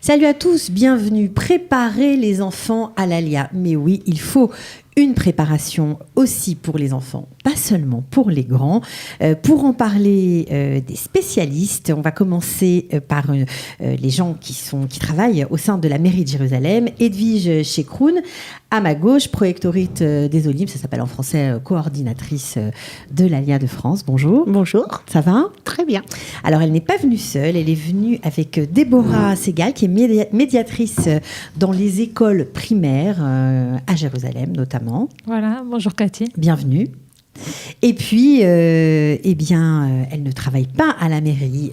Salut à tous, bienvenue. Préparer les enfants à l'ALIA. Mais oui, il faut une préparation aussi pour les enfants, pas seulement pour les grands. Pour en parler des spécialistes, on va commencer par les gens qui travaillent au sein de la mairie de Jérusalem. Edwige Chekroun, à ma gauche, proectorite des Olim, ça s'appelle en français coordinatrice de l'ALIA de France. Bonjour. Bonjour. Ça va ? Très bien. Alors, elle n'est pas venue seule, elle est venue avec Déborah Segal, qui est médiatrice dans les écoles primaires à Jérusalem, notamment. Voilà, bonjour Cathy. Bienvenue. Et puis, elle ne travaille pas à la mairie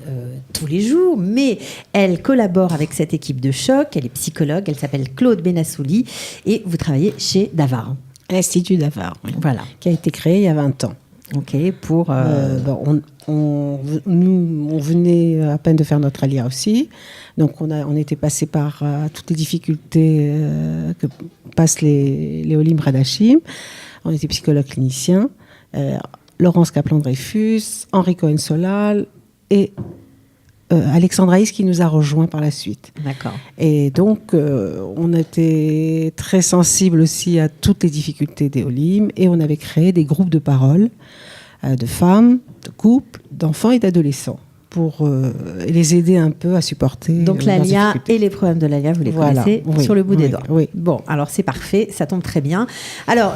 tous les jours, mais elle collabore avec cette équipe de choc. Elle est psychologue, elle s'appelle Claude Benassouli et vous travaillez chez Davar. L'Institut Davar, oui. Voilà. Qui a été créé il y a 20 ans. Ok, pour... on venait à peine de faire notre alia aussi. Donc, on était passé par toutes les difficultés que passent les Olim Radachim. On était psychologue clinicien. Laurence Kaplan-Dreyfus, Henri Cohen-Solal et Alexandre Haïs qui nous a rejoints par la suite. D'accord. Et donc, on était très sensible aussi à toutes les difficultés des Olim et on avait créé des groupes de parole de femmes, de couples, d'enfants et d'adolescents pour les aider un peu à supporter. Donc l'ALIA et les problèmes de l'ALIA, vous les connaissez sur le bout des doigts. Oui. Bon, alors c'est parfait, ça tombe très bien. Alors,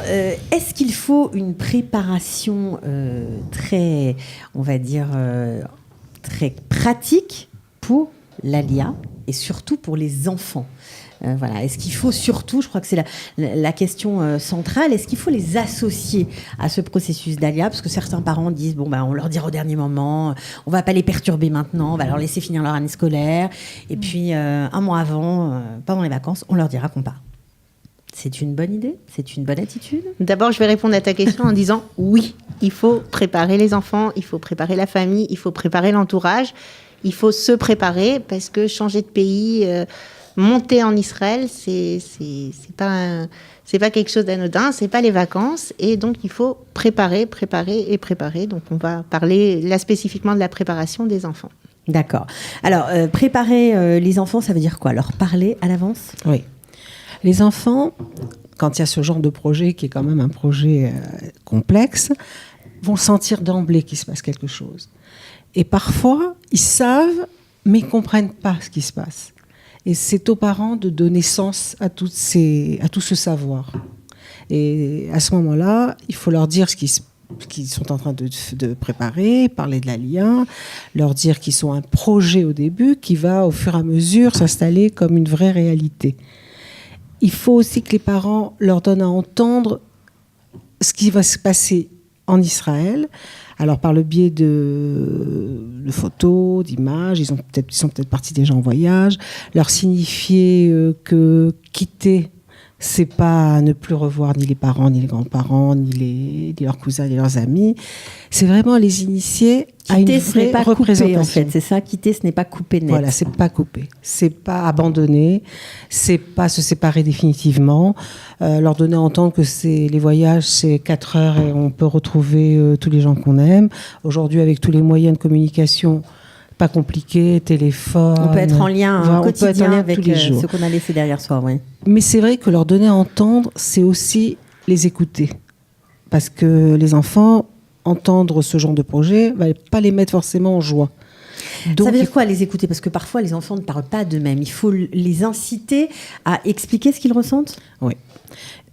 est-ce qu'il faut une préparation très, on va dire, très pratique pour l'ALIA et surtout pour les enfants ? Voilà. Est-ce qu'il faut surtout, je crois que c'est la question centrale, est-ce qu'il faut les associer à ce processus d'ALIA ? Parce que certains parents disent, on leur dira au dernier moment, on va pas les perturber maintenant, on va leur laisser finir leur année scolaire. Et puis, un mois avant, pendant les vacances, on leur dira qu'on part. C'est une bonne idée ? C'est une bonne attitude ? D'abord, je vais répondre à ta question en disant oui, il faut préparer les enfants, il faut préparer la famille, il faut préparer l'entourage, il faut se préparer parce que changer de pays... monter en Israël, c'est pas quelque chose d'anodin, c'est pas les vacances, et donc il faut préparer. Donc on va parler là spécifiquement de la préparation des enfants. D'accord. Alors préparer les enfants, ça veut dire quoi ? Leur parler à l'avance ? Oui. Les enfants, quand il y a ce genre de projet qui est quand même un projet complexe, vont sentir d'emblée qu'il se passe quelque chose. Et parfois, ils savent, mais ils comprennent pas ce qui se passe. Et c'est aux parents de donner sens à tout ce savoir. Et à ce moment-là, il faut leur dire ce qu'ils sont en train de préparer, parler de l'ALIA, leur dire qu'ils sont un projet au début qui va au fur et à mesure s'installer comme une vraie réalité. Il faut aussi que les parents leur donnent à entendre ce qui va se passer en Israël. Alors, par le biais de photos, d'images, ils sont peut-être partis déjà en voyage, leur signifier que quitter, c'est pas ne plus revoir ni les parents, ni les grands-parents, ni leurs cousins, ni leurs amis. C'est vraiment les initier à une vraie représentation. Couper, en fait. C'est ça, quitter, ce n'est pas couper net. Voilà, c'est pas couper, c'est pas abandonner, c'est pas se séparer définitivement. Leur donner à entendre que les voyages, c'est 4 heures et on peut retrouver tous les gens qu'on aime. Aujourd'hui, avec tous les moyens de communication, pas compliqué, téléphone. On peut être en lien quotidien avec ce qu'on a laissé derrière soi, oui. Mais c'est vrai que leur donner à entendre, c'est aussi les écouter. Parce que les enfants, entendre ce genre de projet, ne va pas les mettre forcément en joie. Donc, ça veut dire quoi, les écouter ? Parce que parfois, les enfants ne parlent pas d'eux-mêmes. Il faut les inciter à expliquer ce qu'ils ressentent ? Oui.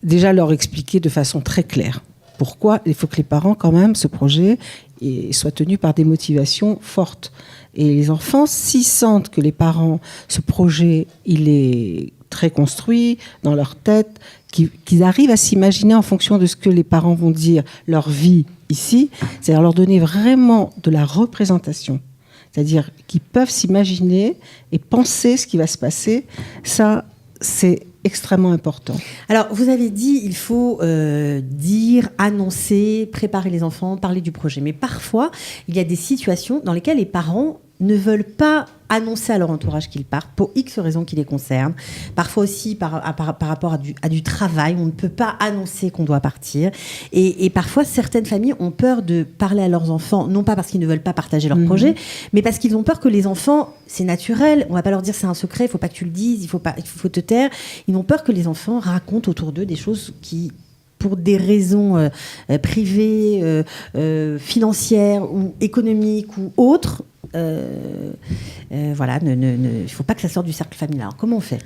Déjà, leur expliquer de façon très claire. Pourquoi ? Il faut que les parents, quand même, ce projet soit tenu par des motivations fortes. Et les enfants, s'ils sentent que les parents, ce projet, il est très construit dans leur tête, qu'ils arrivent à s'imaginer en fonction de ce que les parents vont dire, leur vie ici, c'est-à-dire leur donner vraiment de la représentation. C'est-à-dire qu'ils peuvent s'imaginer et penser ce qui va se passer. Ça, c'est extrêmement important. Alors, vous avez dit, il faut dire, annoncer, préparer les enfants, parler du projet. Mais parfois, il y a des situations dans lesquelles les parents ne veulent pas annoncer à leur entourage qu'ils partent pour X raisons qui les concernent. Parfois aussi par rapport à du travail, on ne peut pas annoncer qu'on doit partir. Et parfois, certaines familles ont peur de parler à leurs enfants, non pas parce qu'ils ne veulent pas partager leur projet, mais parce qu'ils ont peur que les enfants, c'est naturel, on ne va pas leur dire c'est un secret, il ne faut pas que tu le dises, il faut te taire. Ils ont peur que les enfants racontent autour d'eux des choses qui, pour des raisons privées, financières ou économiques ou autres, voilà, il ne faut pas que ça sorte du cercle familial. Alors, comment on fait ?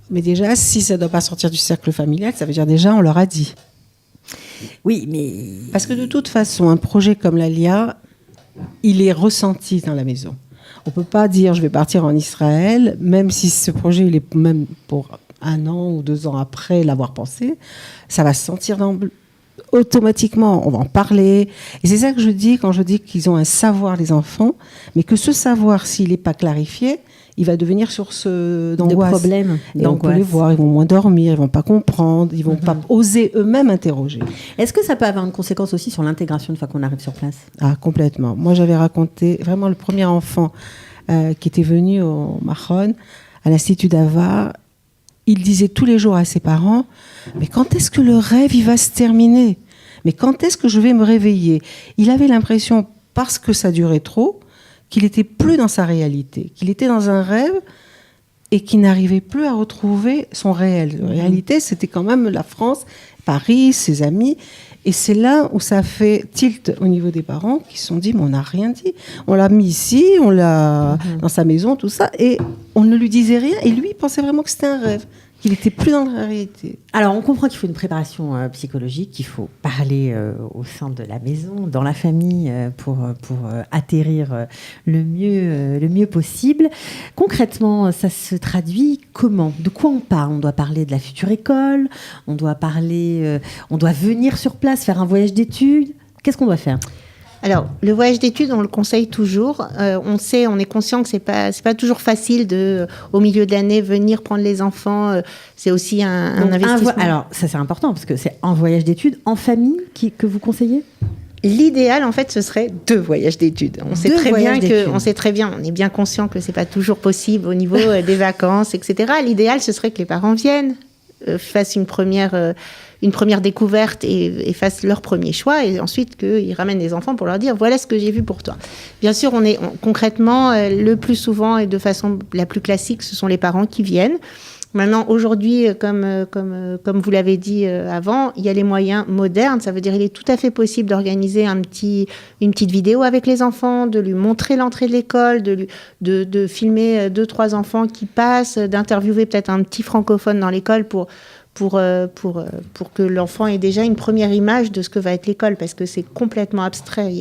Mais déjà, si ça ne doit pas sortir du cercle familial, ça veut dire déjà on leur a dit. Oui, mais... Parce que de toute façon, un projet comme l'Alia, il est ressenti dans la maison. On ne peut pas dire je vais partir en Israël, même si ce projet, il est même pour 1 an ou 2 ans après l'avoir pensé, ça va se sentir automatiquement, on va en parler. Et c'est ça que je dis quand je dis qu'ils ont un savoir, les enfants, mais que ce savoir, s'il n'est pas clarifié, il va devenir source d'angoisse. De problème. Et on peut les voir, ils vont moins dormir, ils ne vont pas comprendre, ils ne vont pas oser eux-mêmes interroger. Est-ce que ça peut avoir une conséquence aussi sur l'intégration une fois qu'on arrive sur place ? Ah, complètement. Moi, j'avais raconté vraiment le premier enfant qui était venu au Mahon, à l'Institut d'Ava. Il disait tous les jours à ses parents, mais quand est-ce que le rêve il va se terminer ? Mais quand est-ce que je vais me réveiller ? Il avait l'impression, parce que ça durait trop, qu'il n'était plus dans sa réalité, qu'il était dans un rêve et qu'il n'arrivait plus à retrouver son réel. La réalité, c'était quand même la France, Paris, ses amis. Et c'est là où ça fait tilt au niveau des parents qui se sont dit, mais on n'a rien dit. On l'a mis ici, on l'a dans sa maison, tout ça, et on ne lui disait rien. Et lui, il pensait vraiment que c'était un rêve, qu'il n'était plus dans la réalité. Alors, on comprend qu'il faut une préparation psychologique, qu'il faut parler au sein de la maison, dans la famille, pour atterrir le mieux possible. Concrètement, ça se traduit comment ? De quoi on parle ? On doit parler de la future école, on doit venir sur place, faire un voyage d'études. Qu'est-ce qu'on doit faire ? Alors, le voyage d'études, on le conseille toujours. On est conscient que c'est pas toujours facile au milieu de l'année, venir prendre les enfants. C'est aussi un investissement. Alors, ça c'est important, parce que c'est un voyage d'études en famille que vous conseillez ? L'idéal, en fait, ce serait 2 voyages d'études. On sait très bien, on est bien conscient que c'est pas toujours possible au niveau des vacances, etc. L'idéal, ce serait que les parents viennent, fassent une première découverte et fassent leur premier choix, et ensuite qu'ils ramènent les enfants pour leur dire voilà ce que j'ai vu pour toi. Bien sûr, concrètement, le plus souvent et de façon la plus classique, ce sont les parents qui viennent. Maintenant, aujourd'hui, comme vous l'avez dit avant, il y a les moyens modernes. Ça veut dire qu'il est tout à fait possible d'organiser une petite vidéo avec les enfants, de lui montrer l'entrée de l'école, de filmer 2-3 enfants qui passent, d'interviewer peut-être un petit francophone dans l'école pour que l'enfant ait déjà une première image de ce que va être l'école, parce que c'est complètement abstrait.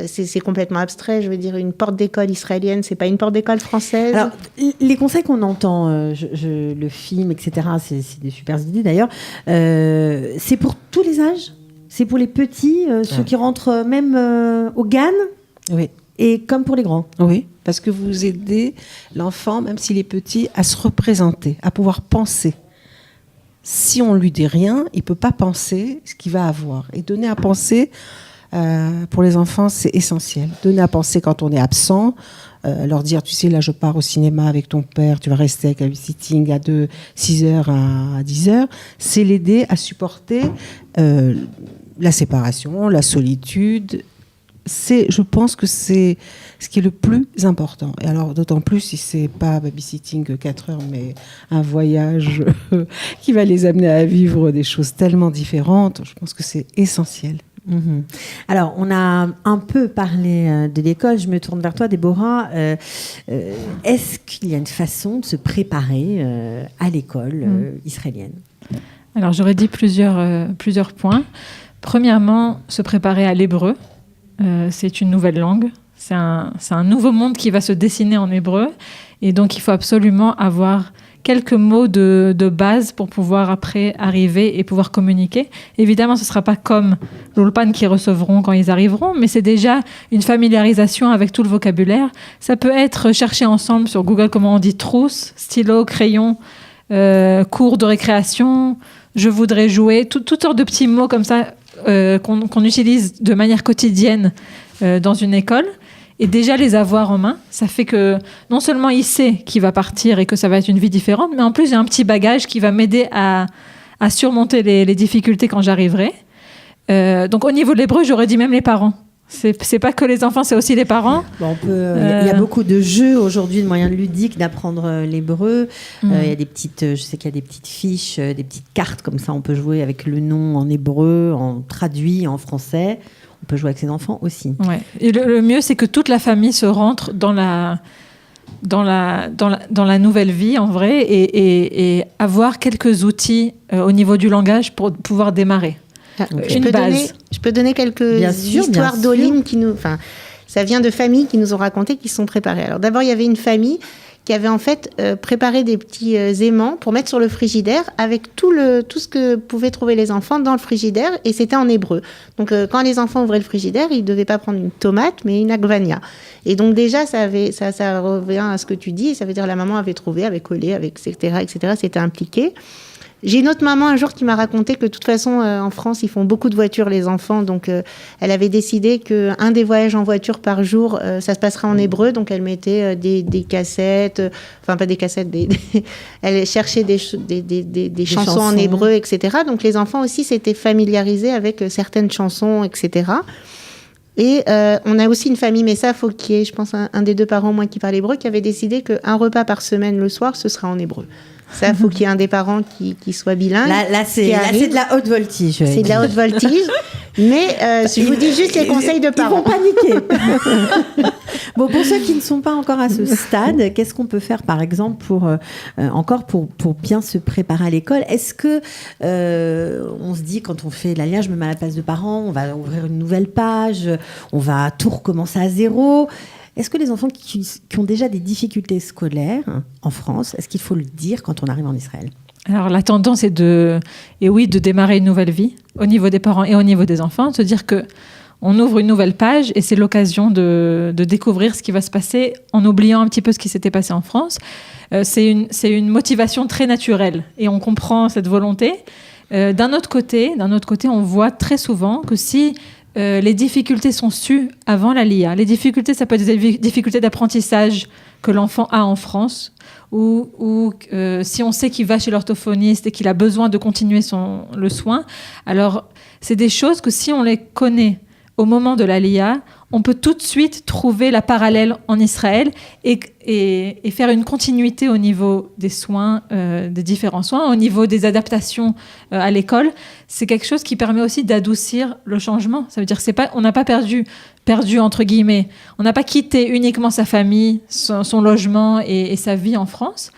C'est complètement abstrait. Je veux dire, une porte d'école israélienne, c'est pas une porte d'école française. Alors, les conseils qu'on entend, le film, etc., c'est des super idées d'ailleurs. C'est pour tous les âges ? C'est pour les petits, ceux qui rentrent même au GAN ? Oui. Et comme pour les grands ? Oui, parce que vous aidez l'enfant, même s'il est petit, à se représenter, à pouvoir penser. Si on ne lui dit rien, il ne peut pas penser ce qu'il va avoir. Et donner à penser, pour les enfants, c'est essentiel. Donner à penser quand on est absent, leur dire, tu sais, là, je pars au cinéma avec ton père, tu vas rester avec un sitting à 6h à 10h. C'est l'aider à supporter la séparation, la solitude. Je pense que c'est ce qui est le plus important. Et alors, d'autant plus si c'est pas babysitting 4 heures, mais un voyage qui va les amener à vivre des choses tellement différentes, je pense que c'est essentiel. Mmh. Alors, on a un peu parlé de l'école. Je me tourne vers toi, Déborah. Est-ce qu'il y a une façon de se préparer à l'école israélienne ? Alors, j'aurais dit plusieurs points. Premièrement, se préparer à l'hébreu. C'est une nouvelle langue. C'est un nouveau monde qui va se dessiner en hébreu. Et donc, il faut absolument avoir quelques mots de base pour pouvoir après arriver et pouvoir communiquer. Évidemment, ce ne sera pas comme l'Ulpan qu'ils recevront quand ils arriveront, mais c'est déjà une familiarisation avec tout le vocabulaire. Ça peut être chercher ensemble sur Google comment on dit trousse, stylo, crayon, cours de récréation, je voudrais jouer, toutes sortes de petits mots comme ça qu'on utilise de manière quotidienne dans une école. Et déjà les avoir en main, ça fait que non seulement il sait qu'il va partir et que ça va être une vie différente, mais en plus j'ai un petit bagage qui va m'aider à surmonter les difficultés quand j'arriverai. Donc au niveau de l'hébreu, j'aurais dit même les parents. C'est pas que les enfants, c'est aussi les parents. Bon, il y a beaucoup de jeux aujourd'hui, de moyens ludiques d'apprendre l'hébreu. Il y a des petites, je sais qu'il y a des petites fiches, des petites cartes comme ça. On peut jouer avec le nom en hébreu, en traduit en français. On peut jouer avec ses enfants aussi. Ouais. Et le mieux, c'est que toute la famille se rentre dans la nouvelle vie, en vrai, et avoir quelques outils au niveau du langage pour pouvoir démarrer. Je peux donner quelques histoires d'Olim ça vient de familles qui nous ont raconté qu'ils se sont préparés. Alors d'abord, il y avait une famille qui avait en fait préparé des petits aimants pour mettre sur le frigidaire avec tout ce que pouvaient trouver les enfants dans le frigidaire, et c'était en hébreu. Donc quand les enfants ouvraient le frigidaire, ils ne devaient pas prendre une tomate mais une agvania. Et donc déjà ça revient à ce que tu dis, ça veut dire la maman avait trouvé, avait collé, etc. C'était impliqué. J'ai une autre maman un jour qui m'a raconté que de toute façon, en France, ils font beaucoup de voitures, les enfants. Donc, elle avait décidé qu'un des voyages en voiture par jour, ça se passerait en hébreu. Donc, elle mettait des cassettes, enfin, pas des cassettes, elle cherchait des chansons en hébreu, etc. Donc, les enfants aussi s'étaient familiarisés avec certaines chansons, etc. Et on a aussi une famille, mais ça, faut qu'il y ait, je pense, un des deux parents au moins qui parle hébreu, qui avait décidé qu'un repas par semaine le soir, ce sera en hébreu. Ça, il faut qu'il y ait un des parents qui soit bilingue. Là, c'est de la haute voltige. C'est de la haute voltige. Mais je vous dis juste les conseils de parents. Ils vont paniquer. Bon, pour ceux qui ne sont pas encore à ce stade, qu'est-ce qu'on peut faire, par exemple, pour bien se préparer à l'école ? Est-ce que on se dit, quand on fait la je me mets à la place de parents, on va ouvrir une nouvelle page, on va tout recommencer à zéro ? Est-ce que les enfants qui ont déjà des difficultés scolaires en France, est-ce qu'il faut le dire quand on arrive en Israël ? Alors la tendance est de démarrer une nouvelle vie au niveau des parents et au niveau des enfants, de se dire que on ouvre une nouvelle page et c'est l'occasion de découvrir ce qui va se passer en oubliant un petit peu ce qui s'était passé en France. C'est une motivation très naturelle et on comprend cette volonté. D'un autre côté, on voit très souvent que si les difficultés sont sues avant l'Aliyah. Les difficultés, ça peut être des difficultés d'apprentissage que l'enfant a en France, ou si on sait qu'il va chez l'orthophoniste et qu'il a besoin de continuer le soin, alors c'est des choses que si on les connaît au moment de l'Aliyah, on peut tout de suite trouver la parallèle en Israël et faire une continuité au niveau des soins, des différents soins, au niveau des adaptations à l'école. C'est quelque chose qui permet aussi d'adoucir le changement. Ça veut dire on n'a pas perdu entre guillemets. On n'a pas quitté uniquement sa famille, son logement et sa vie en France.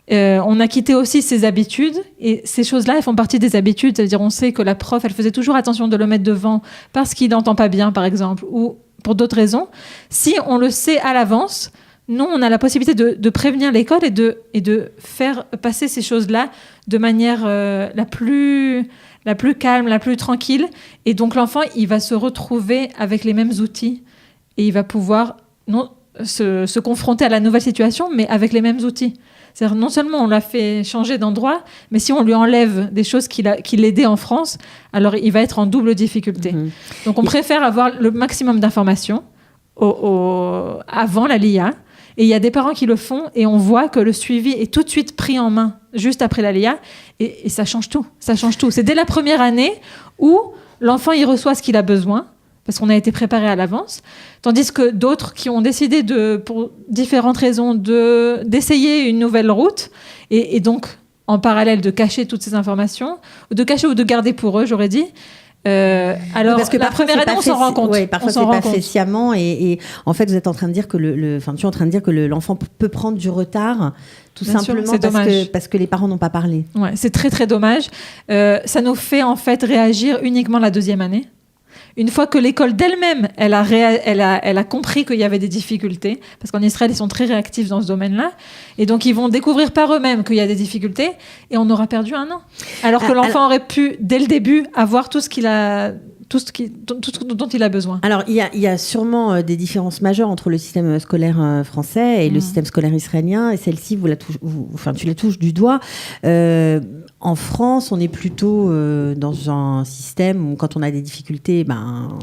On a quitté aussi ses habitudes, et ces choses-là, elles font partie des habitudes. C'est-à-dire, on sait que la prof, elle faisait toujours attention de le mettre devant parce qu'il n'entend pas bien, par exemple, ou pour d'autres raisons. Si on le sait à l'avance, nous, on a la possibilité de prévenir l'école et de faire passer ces choses-là de manière la plus calme, la plus tranquille. Et donc, l'enfant, il va se retrouver avec les mêmes outils et il va pouvoir se confronter à la nouvelle situation, mais avec les mêmes outils. C'est-à-dire, non seulement on l'a fait changer d'endroit, mais si on lui enlève des choses qui l'aidaient en France, alors il va être en double difficulté. Mmh. Donc on préfère avoir le maximum d'informations avant l'Aliyah. Et il y a des parents qui le font et on voit que le suivi est tout de suite pris en main juste après l'Aliyah et ça change tout. Ça change tout. C'est dès la première année où l'enfant il reçoit ce qu'il a besoin, parce qu'on a été préparé à l'avance, tandis que d'autres qui ont décidé pour différentes raisons d'essayer une nouvelle route et donc en parallèle de cacher toutes ces informations, de cacher ou de garder pour eux, j'aurais dit. Alors parce que la première année, on s'en rend compte. Oui, parfois c'est pas fait sciemment et en fait vous êtes en train de dire que tu es en train de dire que l'enfant peut prendre du retard tout Bien simplement parce que les parents n'ont pas parlé. Ouais, c'est très très dommage. Ça nous fait en fait réagir uniquement la deuxième année. Une fois que l'école d'elle-même, elle a compris qu'il y avait des difficultés, parce qu'en Israël, ils sont très réactifs dans ce domaine-là, et donc ils vont découvrir par eux-mêmes qu'il y a des difficultés, et on aura perdu un an. Alors que l'enfant aurait pu, dès le début, avoir tout ce qu'il a tout ce dont il a besoin. Alors, il y a sûrement des différences majeures entre le système scolaire français et le système scolaire israélien, et celle-ci, tu les touches du doigt. En France, on est plutôt dans un système où, quand on a des difficultés,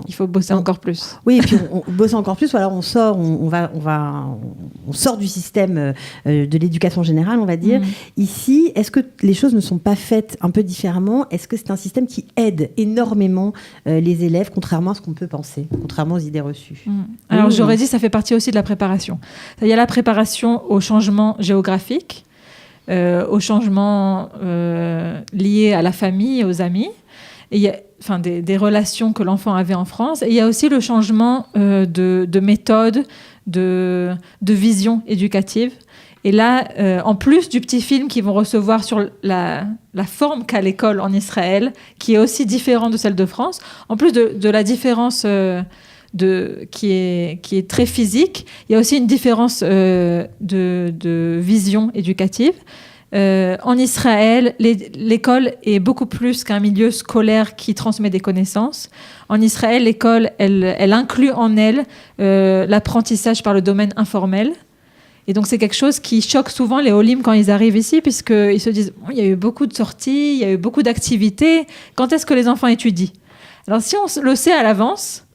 il faut bosser encore plus. Oui, et puis on bosse encore plus. Alors on sort, on sort du système de l'éducation générale, on va dire. Ici, est-ce que les choses ne sont pas faites un peu différemment ? Est-ce que c'est un système qui aide énormément les élèves, contrairement à ce qu'on peut penser, contrairement aux idées reçues ? Alors j'aurais dit, ça fait partie aussi de la préparation. Il y a la préparation au changement géographique, aux changements liés à la famille et aux amis. Et il y a des relations que l'enfant avait en France. Et il y a aussi le changement de méthode, de vision éducative. Et là, en plus du petit film qu'ils vont recevoir sur la forme qu'a l'école en Israël, qui est aussi différente de celle de France, en plus de la différence qui est très physique, il y a aussi une différence de vision éducative. En Israël, l'école est beaucoup plus qu'un milieu scolaire qui transmet des connaissances. En Israël, l'école, elle inclut en elle l'apprentissage par le domaine informel. Et donc, c'est quelque chose qui choque souvent les Olim quand ils arrivent ici, puisqu'ils se disent il y a eu beaucoup de sorties, il y a eu beaucoup d'activités. Quand est-ce que les enfants étudient ? Alors, si on le sait à l'avance,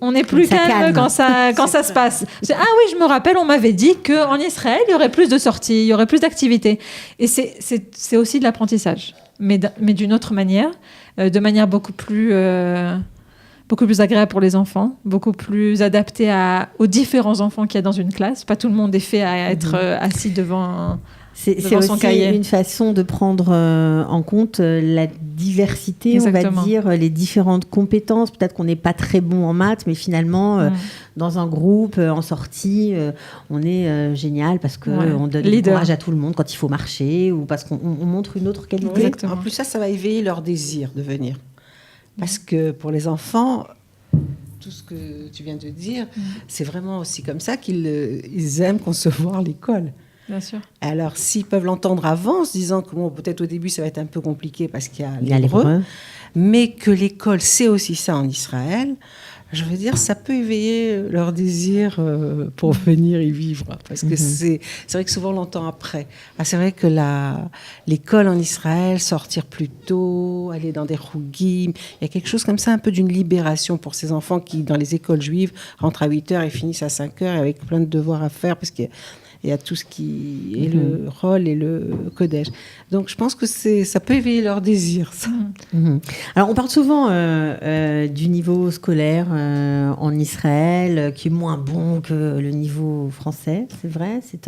on est plus calme quand ça se passe. Ah oui, je me rappelle, on m'avait dit qu'en Israël, il y aurait plus de sorties, il y aurait plus d'activités. Et c'est aussi de l'apprentissage, mais d'une autre manière, de manière beaucoup plus agréable pour les enfants, beaucoup plus adaptée aux différents enfants qu'il y a dans une classe. Pas tout le monde est fait à être assis devant son cahier. C'est aussi une façon de prendre en compte la diversité, Exactement. on va dire, les différentes compétences. Peut-être qu'on n'est pas très bon en maths, mais finalement, dans un groupe, en sortie, on est génial parce qu'on donne du courage à tout le monde quand il faut marcher ou parce qu'on montre une autre qualité. Exactement. En plus, ça va éveiller leur désir de venir. Parce que pour les enfants, tout ce que tu viens de dire, c'est vraiment aussi comme ça qu'ils aiment concevoir l'école. Bien sûr. Alors, s'ils peuvent l'entendre avant, en se disant que peut-être au début, ça va être un peu compliqué parce qu'il y a l'hébreu, mais que l'école, c'est aussi ça en Israël, je veux dire, ça peut éveiller leur désir pour venir y vivre. Parce que c'est vrai que souvent, on l'entend après. C'est vrai que l'école en Israël, sortir plus tôt, aller dans des chougim, il y a quelque chose comme ça, un peu d'une libération pour ces enfants qui, dans les écoles juives, rentrent à 8h et finissent à 5h avec plein de devoirs à faire parce qu'il y a tout ce qui est le rôle et le Kodesh. Donc, je pense que ça peut éveiller leur désir, ça. Alors, on parle souvent du niveau scolaire en Israël, qui est moins bon que le niveau français. C'est vrai ? C'est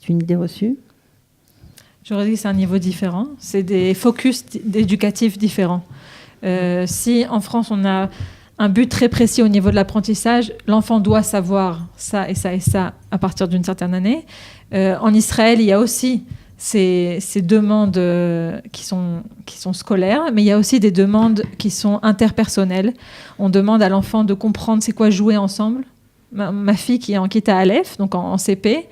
une idée reçue ? J'aurais dit que c'est un niveau différent. C'est des focus éducatifs différents. Si, en France, on a un but très précis au niveau de l'apprentissage, l'enfant doit savoir ça et ça et ça à partir d'une certaine année. En Israël, il y a aussi ces demandes qui sont scolaires, mais il y a aussi des demandes qui sont interpersonnelles. On demande à l'enfant de comprendre c'est quoi jouer ensemble. Ma fille qui est à Aleph, donc en CP,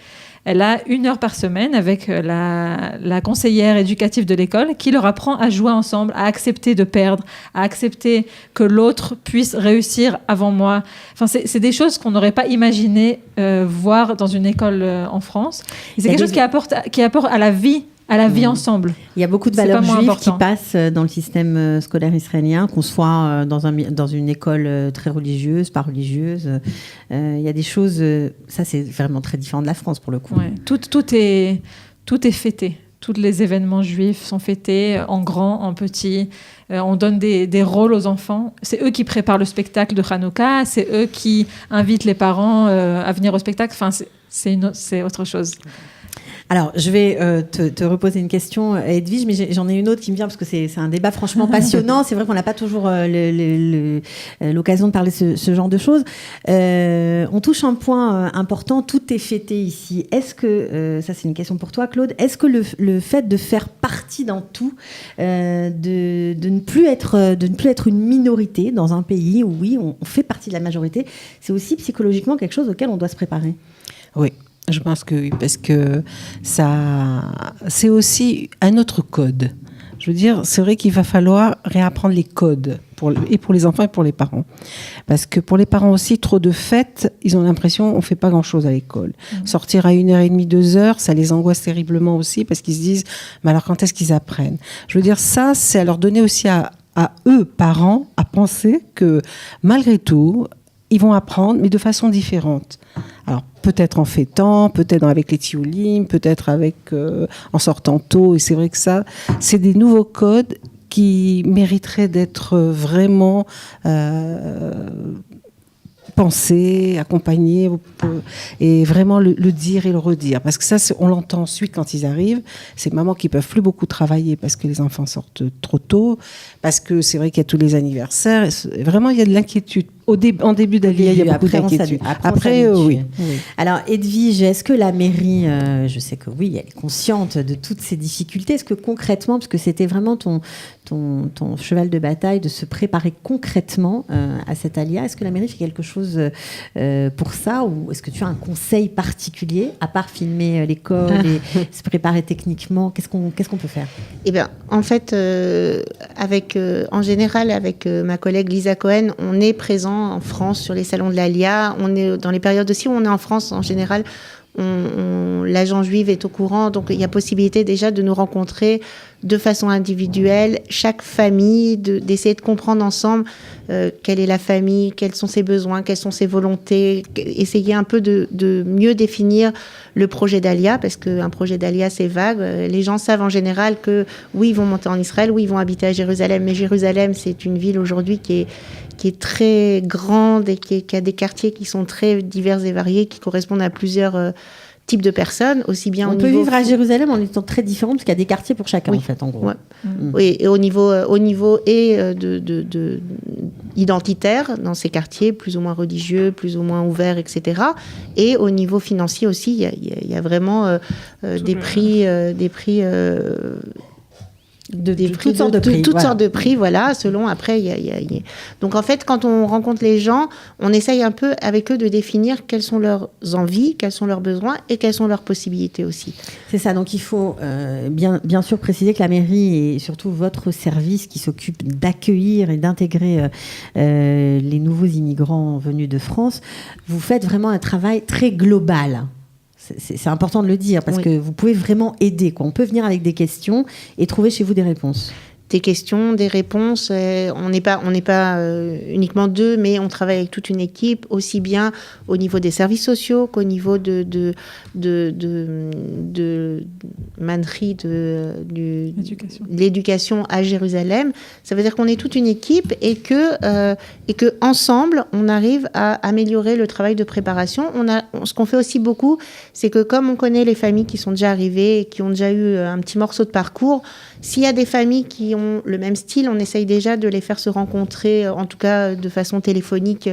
elle a 1 heure par semaine avec la conseillère éducative de l'école qui leur apprend à jouer ensemble, à accepter de perdre, à accepter que l'autre puisse réussir avant moi. Enfin, c'est des choses qu'on n'aurait pas imaginé voir dans une école en France. Et c'est quelque chose qui apporte à la vie ensemble. Il y a beaucoup de valeurs juives qui passent dans le système scolaire israélien, qu'on soit dans une école très religieuse, pas religieuse. Il y a des choses... ça, c'est vraiment très différent de la France, pour le coup. Ouais. Tout est fêté. Tous les événements juifs sont fêtés en grand, en petit. On donne des rôles aux enfants. C'est eux qui préparent le spectacle de Hanouka. C'est eux qui invitent les parents à venir au spectacle. Enfin, c'est autre chose. Alors, je vais te reposer une question, Edwige, mais j'en ai une autre qui me vient parce que c'est un débat franchement passionnant. C'est vrai qu'on n'a pas toujours l'occasion de parler ce genre de choses. On touche un point important, tout est fêté ici. Est-ce que, ça c'est une question pour toi, Claude, est-ce que le fait de faire partie d'un tout, de ne plus être une minorité dans un pays où oui, on fait partie de la majorité, c'est aussi psychologiquement quelque chose auquel on doit se préparer? Oui. Je pense que oui, parce que c'est aussi un autre code. Je veux dire, c'est vrai qu'il va falloir réapprendre les codes pour les enfants et pour les parents. Parce que pour les parents aussi, trop de fêtes, ils ont l'impression qu'on ne fait pas grand-chose à l'école. Sortir à 1h30, 2h, ça les angoisse terriblement aussi parce qu'ils se disent, mais alors quand est-ce qu'ils apprennent ? Je veux dire, ça, c'est à leur donner aussi à eux, parents, à penser que malgré tout, ils vont apprendre, mais de façon différente. Alors, peut-être en fêtant, peut-être avec les tioulim, peut-être en sortant tôt. Et c'est vrai que ça, c'est des nouveaux codes qui mériteraient d'être vraiment pensés, accompagnés, et vraiment le dire et le redire. Parce que ça, on l'entend ensuite quand ils arrivent. C'est mamans qui peuvent plus beaucoup travailler parce que les enfants sortent trop tôt, parce que c'est vrai qu'il y a tous les anniversaires. Vraiment, il y a de l'inquiétude. En début d'Alia, il y a beaucoup d'inquiétude. Après, oui. Alors, Edwige, est-ce que la mairie, je sais que oui, elle est consciente de toutes ces difficultés. Est-ce que concrètement, parce que c'était vraiment ton cheval de bataille de se préparer concrètement à cette Alia, est-ce que la mairie fait quelque chose pour ça, ou est-ce que tu as un conseil particulier, à part filmer l'école et se préparer techniquement? Qu'est-ce qu'on peut faire? Eh bien, en fait, en général, avec ma collègue Lisa Cohen, on est présent en France sur les salons de l'Alia. On est dans les périodes aussi où on est en France, en général, l'agent juive est au courant, donc il y a possibilité déjà de nous rencontrer de façon individuelle, chaque famille, d'essayer de comprendre ensemble quelle est la famille, quels sont ses besoins, quelles sont ses volontés, essayer un peu de mieux définir le projet d'Alia, parce qu'un projet d'Alia, c'est vague. Les gens savent en général que oui, ils vont monter en Israël, oui, ils vont habiter à Jérusalem, mais Jérusalem, c'est une ville aujourd'hui qui est très grande et qui a des quartiers qui sont très divers et variés, qui correspondent à plusieurs types de personnes, aussi bien on peut vivre à Jérusalem en étant très différent, parce qu'il y a des quartiers pour chacun, en fait, en gros. Ouais. Oui, et au niveau identitaire, dans ces quartiers, plus ou moins religieux, plus ou moins ouverts, etc. Et au niveau financier aussi, il y a vraiment des prix... toutes sortes de prix, voilà, selon après. Donc en fait, quand on rencontre les gens, on essaye un peu avec eux de définir quelles sont leurs envies, quels sont leurs besoins et quelles sont leurs possibilités aussi. C'est ça, donc il faut bien sûr préciser que la mairie et surtout votre service qui s'occupe d'accueillir et d'intégrer les nouveaux immigrants venus de France, vous faites vraiment un travail très global. C'est important de le dire, parce que vous pouvez vraiment aider. On peut venir avec des questions et trouver chez vous des réponses. Des questions, des réponses. On n'est pas uniquement deux, mais on travaille avec toute une équipe, aussi bien au niveau des services sociaux qu'au niveau de Manri, l'éducation à Jérusalem. Ça veut dire qu'on est toute une équipe et que ensemble, on arrive à améliorer le travail de préparation. Ce qu'on fait aussi beaucoup, c'est que comme on connaît les familles qui sont déjà arrivées et qui ont déjà eu un petit morceau de parcours, s'il y a des familles qui ont le même style, on essaye déjà de les faire se rencontrer, en tout cas de façon téléphonique,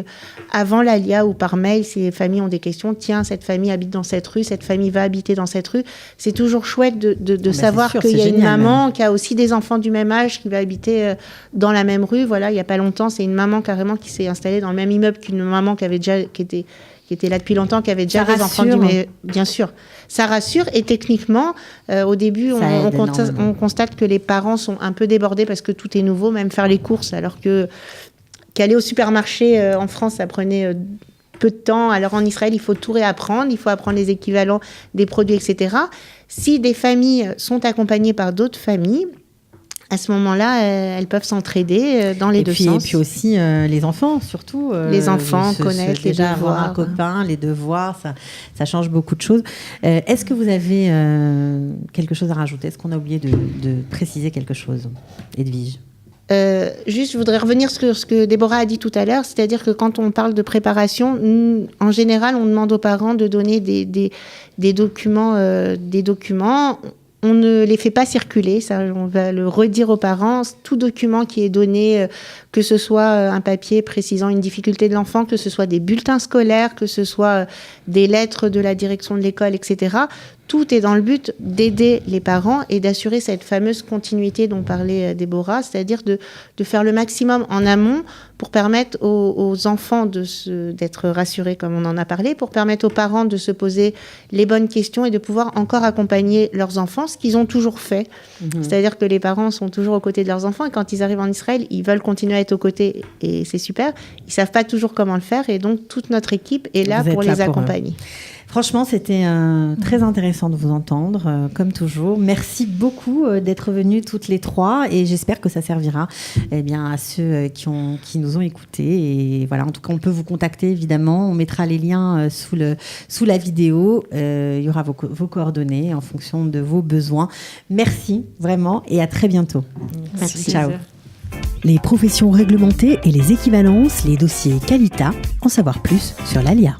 avant l'Alia ou par mail. Si les familles ont des questions, tiens, cette famille habite dans cette rue, cette famille va habiter dans cette rue. C'est toujours chouette de savoir qu'il y a une maman qui a aussi des enfants du même âge qui va habiter dans la même rue. Voilà, il n'y a pas longtemps, c'est une maman carrément qui s'est installée dans le même immeuble qu'une maman qui était là depuis longtemps, qui avait déjà des enfants bien sûr. Ça rassure, et techniquement, au début, on constate que les parents sont un peu débordés parce que tout est nouveau, même faire les courses, alors qu'aller au supermarché en France, ça prenait peu de temps. Alors en Israël, il faut tout réapprendre, il faut apprendre les équivalents des produits, etc. Si des familles sont accompagnées par d'autres familles, à ce moment-là, elles peuvent s'entraider dans les deux sens. Et puis aussi, les enfants, surtout. Les enfants connaissent les devoirs. Avoir un copain, les devoirs, ça change beaucoup de choses. Est-ce que vous avez quelque chose à rajouter? Est-ce qu'on a oublié de préciser quelque chose, Edwige? Juste, je voudrais revenir sur ce que Déborah a dit tout à l'heure, c'est-à-dire que quand on parle de préparation, en général, on demande aux parents de donner des documents. On ne les fait pas circuler, ça, on va le redire aux parents. Tout document qui est donné, que ce soit un papier précisant une difficulté de l'enfant, que ce soit des bulletins scolaires, que ce soit des lettres de la direction de l'école, etc., tout est dans le but d'aider les parents et d'assurer cette fameuse continuité dont parlait Déborah, c'est-à-dire de faire le maximum en amont pour permettre aux enfants d'être rassurés, comme on en a parlé, pour permettre aux parents de se poser les bonnes questions et de pouvoir encore accompagner leurs enfants, ce qu'ils ont toujours fait. C'est-à-dire que les parents sont toujours aux côtés de leurs enfants et quand ils arrivent en Israël, ils veulent continuer à être aux côtés et c'est super. Ils ne savent pas toujours comment le faire et donc toute notre équipe est là pour les accompagner. Franchement, c'était très intéressant de vous entendre, comme toujours. Merci beaucoup d'être venus toutes les trois et j'espère que ça servira à ceux qui nous ont écoutés. Et voilà, en tout cas, on peut vous contacter, évidemment. On mettra les liens sous la vidéo. Il y aura vos coordonnées en fonction de vos besoins. Merci, vraiment, et à très bientôt. Merci. Ciao. Les professions réglementées et les équivalences, les dossiers Qualita, en savoir plus sur l'ALIA.